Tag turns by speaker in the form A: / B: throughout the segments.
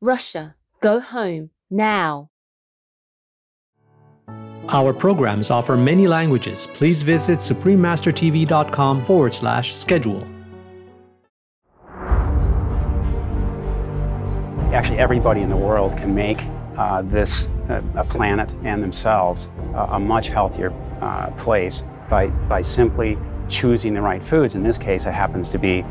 A: Russia, go home, now.
B: Our programs offer many languages. Please visit suprememastertv.com/schedule.
C: Actually, everybody in the world can make this a planet and themselves a much healthier place by simply choosing the right foods. In this case, it happens to be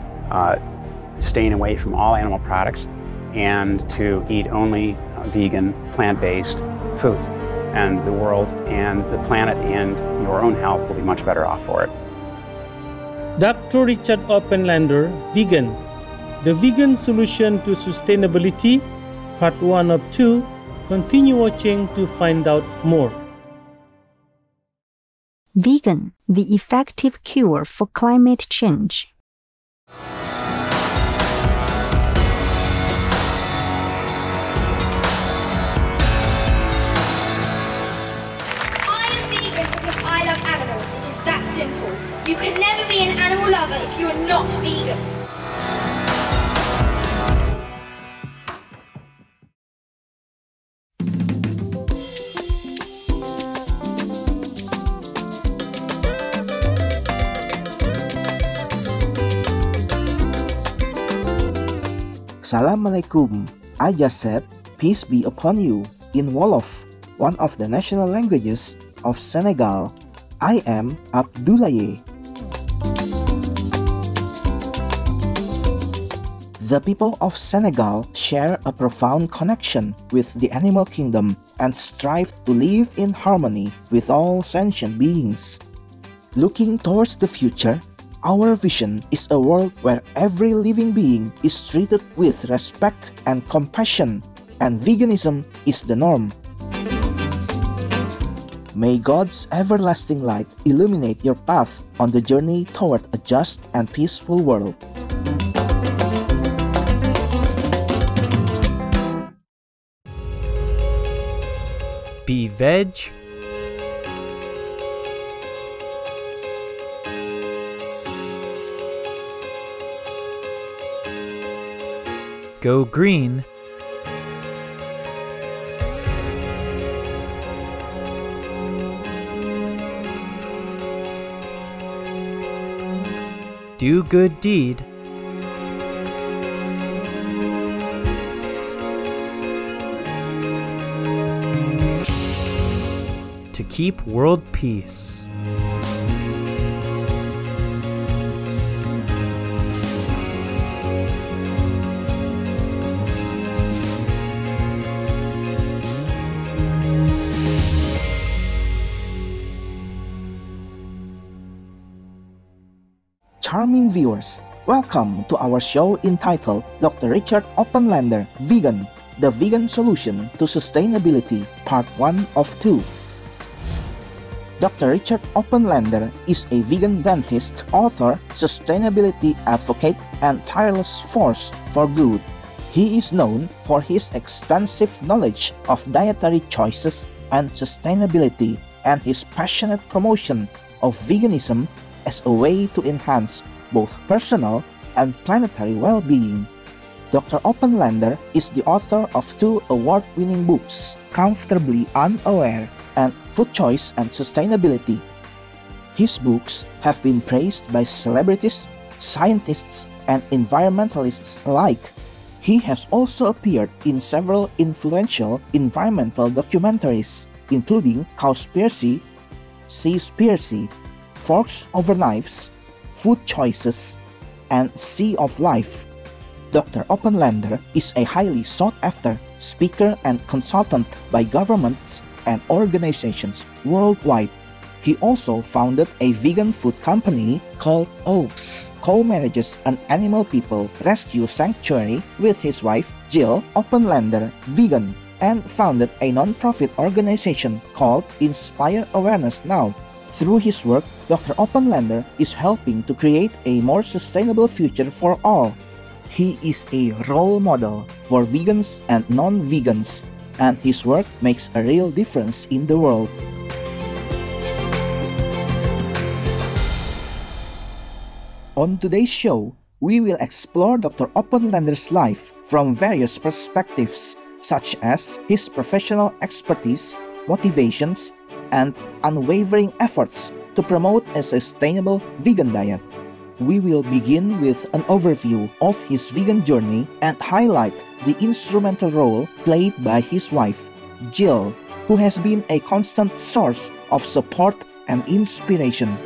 C: staying away from all animal products and to eat only vegan, plant-based foods. And the world and the planet and your own health will be much better off for it.
D: Dr. Richard Oppenlander, Vegan, The Vegan Solution to Sustainability, Part 1 of 2. Continue watching to find out more.
E: Vegan, the effective cure for climate change.
F: You can never be an animal lover if you are not vegan.
G: Assalamualaikum. I just said, peace be upon you, in Wolof, one of the national languages of Senegal. I am Abdoulaye. The people of Senegal share a profound connection with the animal kingdom and strive to live in harmony with all sentient beings. Looking towards the future, our vision is a world where every living being is treated with respect and compassion, and veganism is the norm. May God's everlasting light illuminate your path on the journey toward a just and peaceful world.
B: Be VEG. Go green. Do good deed. To keep world peace.
G: Charming viewers, welcome to our show entitled Dr. Richard Oppenlander, Vegan, The Vegan Solution to Sustainability, Part 1 of 2. Dr. Richard Oppenlander is a vegan dentist, author, sustainability advocate, and tireless force for good. He is known for his extensive knowledge of dietary choices and sustainability and his passionate promotion of veganism as a way to enhance both personal and planetary well-being. Dr. Oppenlander is the author of 2 award-winning books, Comfortably Unaware and Food Choice and Sustainability. His books have been praised by celebrities, scientists, and environmentalists alike. He has also appeared in several influential environmental documentaries, including Cowspiracy, Seaspiracy, Forks Over Knives, Food Choices, and Sea of Life. Dr. Oppenlander is a highly sought-after speaker and consultant by governments and organizations worldwide. He also founded a vegan food company called OPS, co-manages an animal people rescue sanctuary with his wife Jill Oppenlander Vegan, and founded a non-profit organization called Inspire Awareness Now. Through his work, Dr. Oppenlander is helping to create a more sustainable future for all. He is a role model for vegans and non-vegans, and his work makes a real difference in the world. On today's show, we will explore Dr. Oppenlander's life from various perspectives, such as his professional expertise, motivations, and unwavering efforts to promote a sustainable vegan diet. We will begin with an overview of his vegan journey and highlight the instrumental role played by his wife, Jill, who has been a constant source of support and inspiration.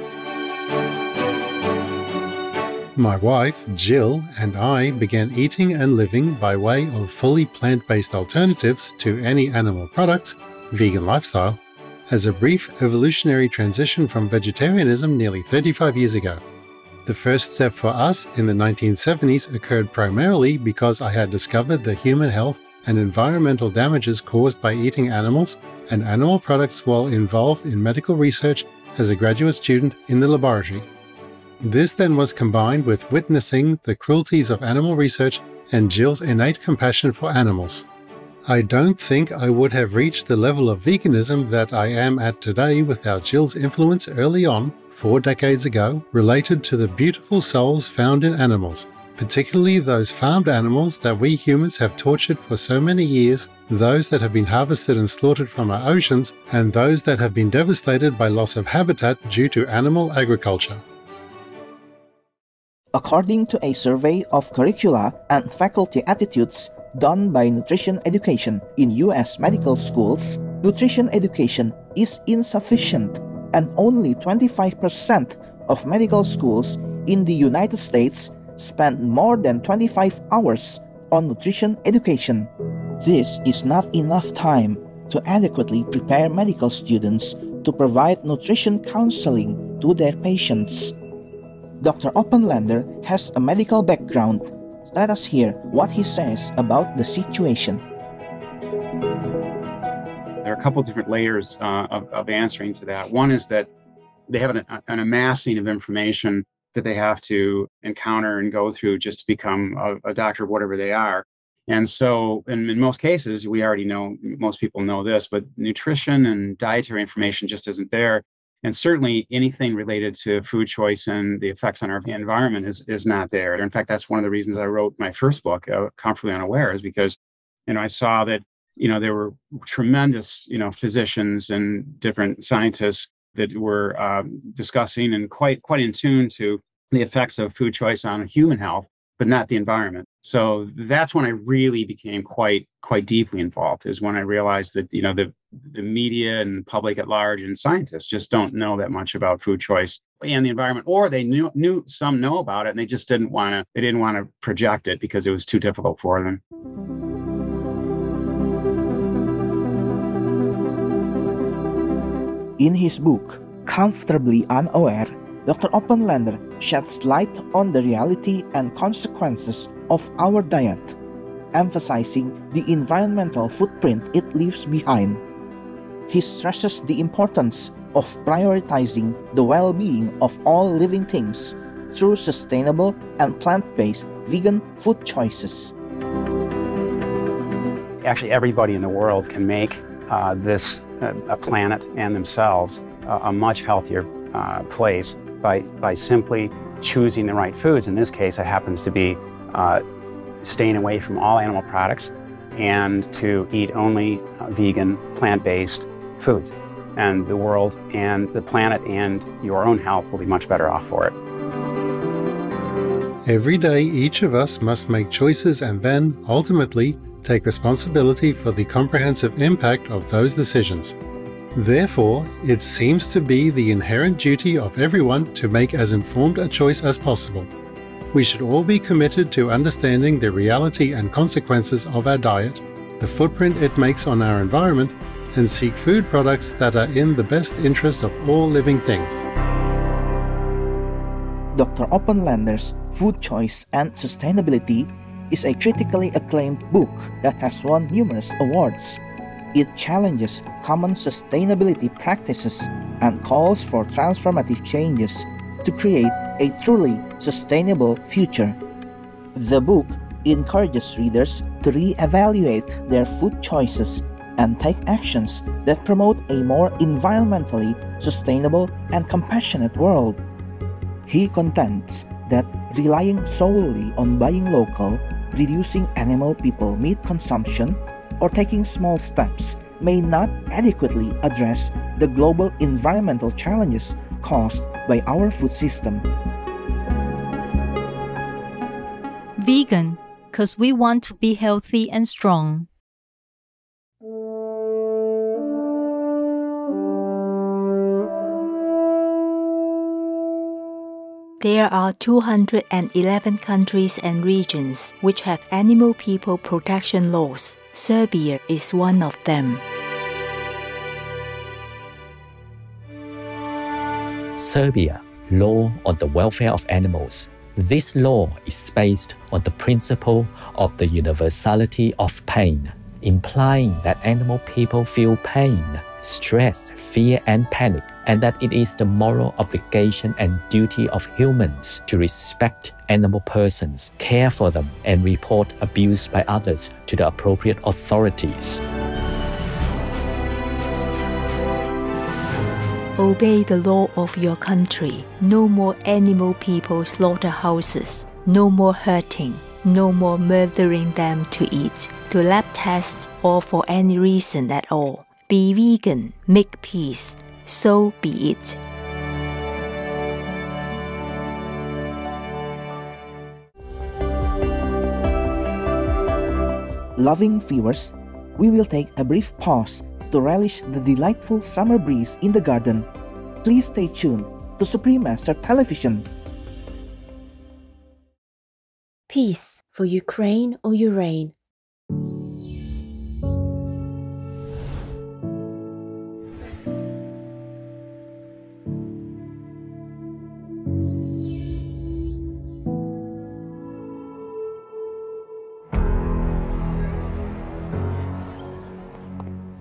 H: My wife, Jill, and I began eating and living by way of fully plant-based alternatives to any animal products, vegan lifestyle, as a brief evolutionary transition from vegetarianism nearly 35 years ago. The first step for us in the 1970s occurred primarily because I had discovered the human health and environmental damages caused by eating animals and animal products while involved in medical research as a graduate student in the laboratory. This then was combined with witnessing the cruelties of animal research and Jill's innate compassion for animals. I don't think I would have reached the level of veganism that I am at today without Jill's influence early on, 4 decades ago, related to the beautiful souls found in animals, particularly those farmed animals that we humans have tortured for so many years, those that have been harvested and slaughtered from our oceans, and those that have been devastated by loss of habitat due to animal agriculture.
G: According to a survey of curricula and faculty attitudes done by Nutrition Education in U.S. medical schools, nutrition education is insufficient, and only 25% of medical schools in the United States spend more than 25 hours on nutrition education. This is not enough time to adequately prepare medical students to provide nutrition counseling to their patients. Dr. Oppenlander has a medical background. Let us hear what he says about the situation.
C: There are a couple of different layers of answering to that. One is that they have an amassing of information that they have to encounter and go through just to become a doctor of whatever they are. And so in most cases, we already know, most people know this, but nutrition and dietary information just isn't there. And certainly anything related to food choice and the effects on our environment is not there. In fact, that's one of the reasons I wrote my first book, Comfortably Unaware, is because, I saw that, there were tremendous, physicians and different scientists that were discussing and quite in tune to the effects of food choice on human health, but not the environment. So that's when I really became quite deeply involved, is when I realized that, the media and public at large and scientists just don't know that much about food choice and the environment, or they knew some know about it and they just didn't want to project it because it was too difficult for them.
G: In his book, Comfortably Unaware, Dr. Oppenlander sheds light on the reality and consequences of our diet, emphasizing the environmental footprint it leaves behind. He stresses the importance of prioritizing the well-being of all living things through sustainable and plant-based vegan food choices.
C: Actually, everybody in the world can make this planet and themselves a much healthier place by simply choosing the right foods. In this case, it happens to be staying away from all animal products and to eat only vegan, plant-based foods. And the world and the planet and your own health will be much better off for it.
H: Every day, each of us must make choices and then, ultimately, take responsibility for the comprehensive impact of those decisions. Therefore, it seems to be the inherent duty of everyone to make as informed a choice as possible. We should all be committed to understanding the reality and consequences of our diet, the footprint it makes on our environment, and seek food products that are in the best interest of all living things.
G: Dr. Oppenlander's Food Choice and Sustainability is a critically acclaimed book that has won numerous awards. It challenges common sustainability practices and calls for transformative changes to create a truly sustainable future. The book encourages readers to re-evaluate their food choices and take actions that promote a more environmentally sustainable and compassionate world. He contends that relying solely on buying local, reducing animal-people meat consumption, or taking small steps may not adequately address the global environmental challenges caused by our food system.
E: Vegan, because we want to be healthy and strong. There are 211 countries and regions which have animal people protection laws. Serbia is one of them.
I: Serbia Law on the Welfare of Animals. This law is based on the principle of the universality of pain, implying that animal people feel pain, stress, fear, and panic, and that it is the moral obligation and duty of humans to respect animal persons, care for them, and report abuse by others to the appropriate authorities.
E: Obey the law of your country. No more animal people slaughterhouses. No more hurting. No more murdering them to eat, to lab tests, or for any reason at all. Be vegan, make peace. So be it.
G: Loving viewers, we will take a brief pause to relish the delightful summer breeze in the garden. Please stay tuned to Supreme Master Television.
A: Peace for Ukraine or Urain.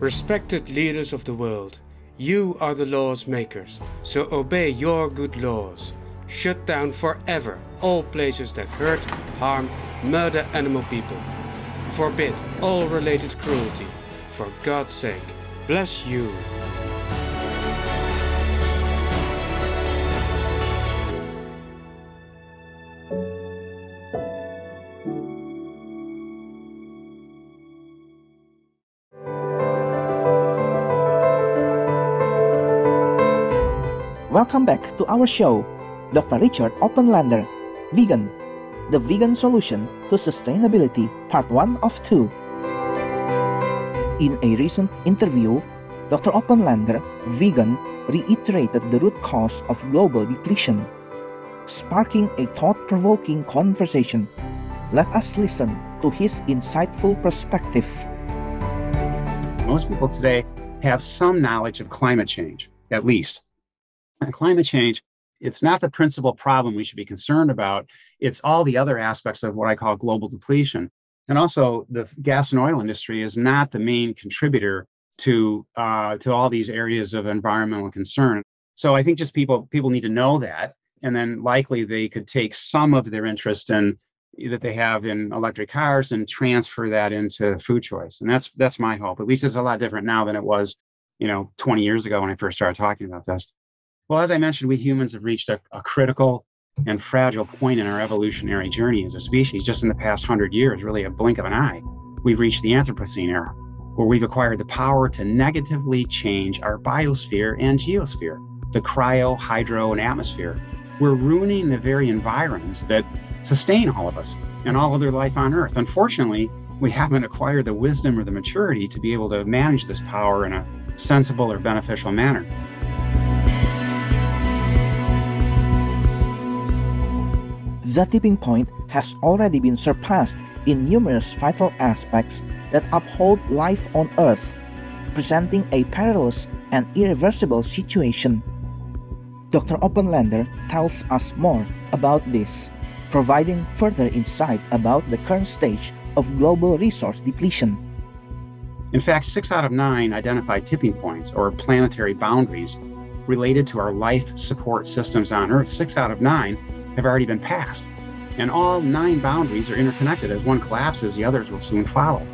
J: Respected leaders of the world, you are the laws makers, so obey your good laws. Shut down forever all places that hurt, harm, murder animal people. Forbid all related cruelty, for God's sake. Bless you.
G: Welcome back to our show, Dr. Richard Oppenlander, Vegan, the Vegan Solution to Sustainability, Part 1 of 2. In a recent interview, Dr. Oppenlander, Vegan, reiterated the root cause of global depletion, sparking a thought-provoking conversation. Let us listen to his insightful perspective.
C: Most people today have some knowledge of climate change, at least. And climate change, it's not the principal problem we should be concerned about. It's all the other aspects of what I call global depletion. And also, the gas and oil industry is not the main contributor to all these areas of environmental concern. So I think just people need to know that, and then likely they could take some of their interest in that they have in electric cars and transfer that into food choice. And that's my hope. At least it's a lot different now than it was, 20 years ago when I first started talking about this. Well, as I mentioned, we humans have reached a critical and fragile point in our evolutionary journey as a species. Just in the past 100 years, really a blink of an eye, we've reached the Anthropocene era, where we've acquired the power to negatively change our biosphere and geosphere, the cryo, hydro, and atmosphere. We're ruining the very environs that sustain all of us and all other life on Earth. Unfortunately, we haven't acquired the wisdom or the maturity to be able to manage this power in a sensible or beneficial manner.
G: The tipping point has already been surpassed in numerous vital aspects that uphold life on Earth, presenting a perilous and irreversible situation. Dr. Oppenlander tells us more about this, providing further insight about the current stage of global resource depletion.
C: In fact, 6 out of 9 identified tipping points, or planetary boundaries, related to our life support systems on Earth. 6 out of 9 have already been passed. And all 9 boundaries are interconnected. As one collapses, the others will soon follow.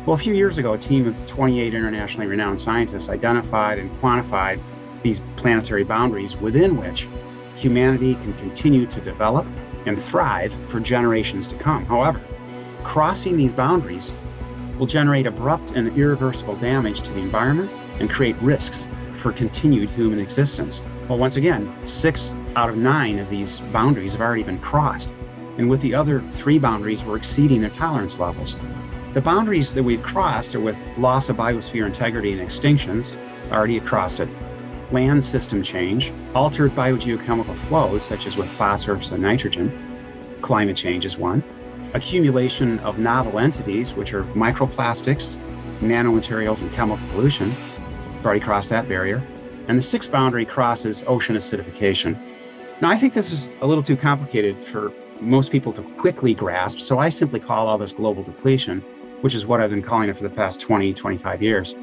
C: Well, a few years ago, a team of 28 internationally renowned scientists identified and quantified these planetary boundaries within which humanity can continue to develop and thrive for generations to come. However, crossing these boundaries will generate abrupt and irreversible damage to the environment and create risks for continued human existence. Well, once again, 6 out of 9 of these boundaries have already been crossed. And with the other 3 boundaries, we're exceeding their tolerance levels. The boundaries that we've crossed are with loss of biosphere integrity and extinctions, already crossed it, land system change, altered biogeochemical flows, such as with phosphorus and nitrogen, climate change is one, accumulation of novel entities, which are microplastics, nanomaterials, and chemical pollution, we've already crossed that barrier, and the 6th boundary crosses ocean acidification. Now, I think this is a little too complicated for most people to quickly grasp, so I simply call all this global depletion, which is what I've been calling it for the past 20, 25 years.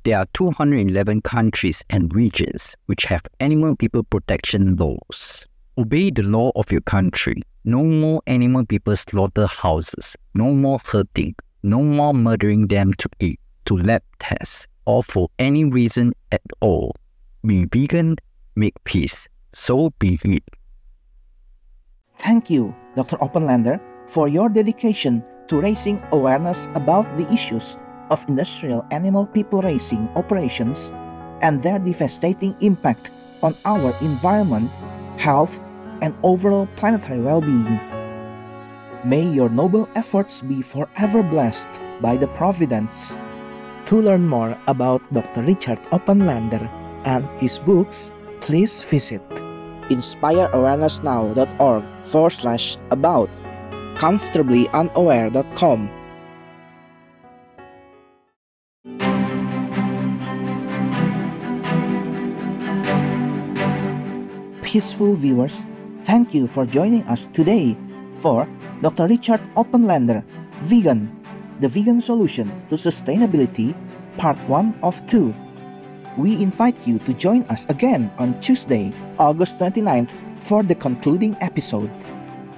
K: There are 211 countries and regions which have animal people protection laws. Obey the law of your country. No more animal people slaughterhouses. No more hurting. No more murdering them to eat, to lab tests, or for any reason at all. Be vegan, make peace. So be it.
G: Thank you, Dr. Oppenlander, for your dedication to raising awareness about the issues of industrial animal people raising operations and their devastating impact on our environment, health, and overall planetary well-being. May your noble efforts be forever blessed by the Providence. To learn more about Dr. Richard Oppenlander and his books, please visit inspireawarenessnow.org/about, comfortablyunaware.com. Peaceful viewers, thank you for joining us today for Dr. Richard Oppenlander, Vegan, the Vegan Solution to Sustainability, Part 1 of 2. We invite you to join us again on Tuesday, August 29th for the concluding episode.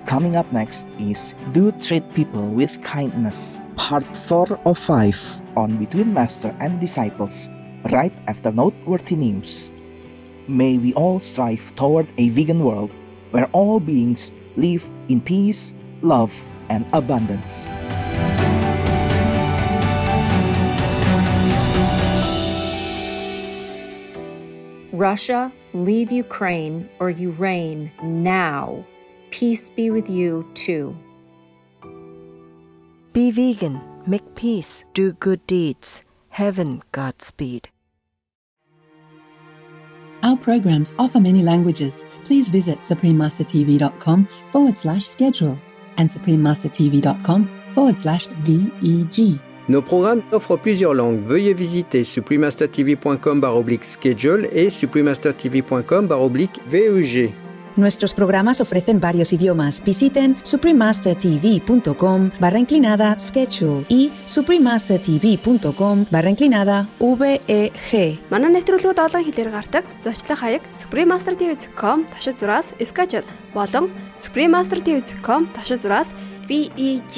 G: Coming up next is Do Treat People with Kindness, Part 4 of 5 on Between Master and Disciples, right after noteworthy news. May we all strive toward a vegan world where all beings live in peace, love, and abundance.
A: Russia, leave Ukraine or you reign now. Peace be with you too.
E: Be vegan, make peace, do good deeds. Heaven Godspeed.
L: Our programs offer many languages. Please visit suprememastertv.com/schedule and suprememastertv.com/VEG.
M: Nos programmes offrent plusieurs langues. Veuillez visiter suprememastertv.com/schedule et suprememastertv.com/VEG.
L: Nuestros programas ofrecen varios idiomas. Visiten suprememastertv.com/schedule y suprememastertv.com/VEG.
N: Манай нэвтрүүлгүүд олон хэлээр гардаг. Зочлох хаяг suprememastertv.com/schedule болон suprememastertv.com/VEG.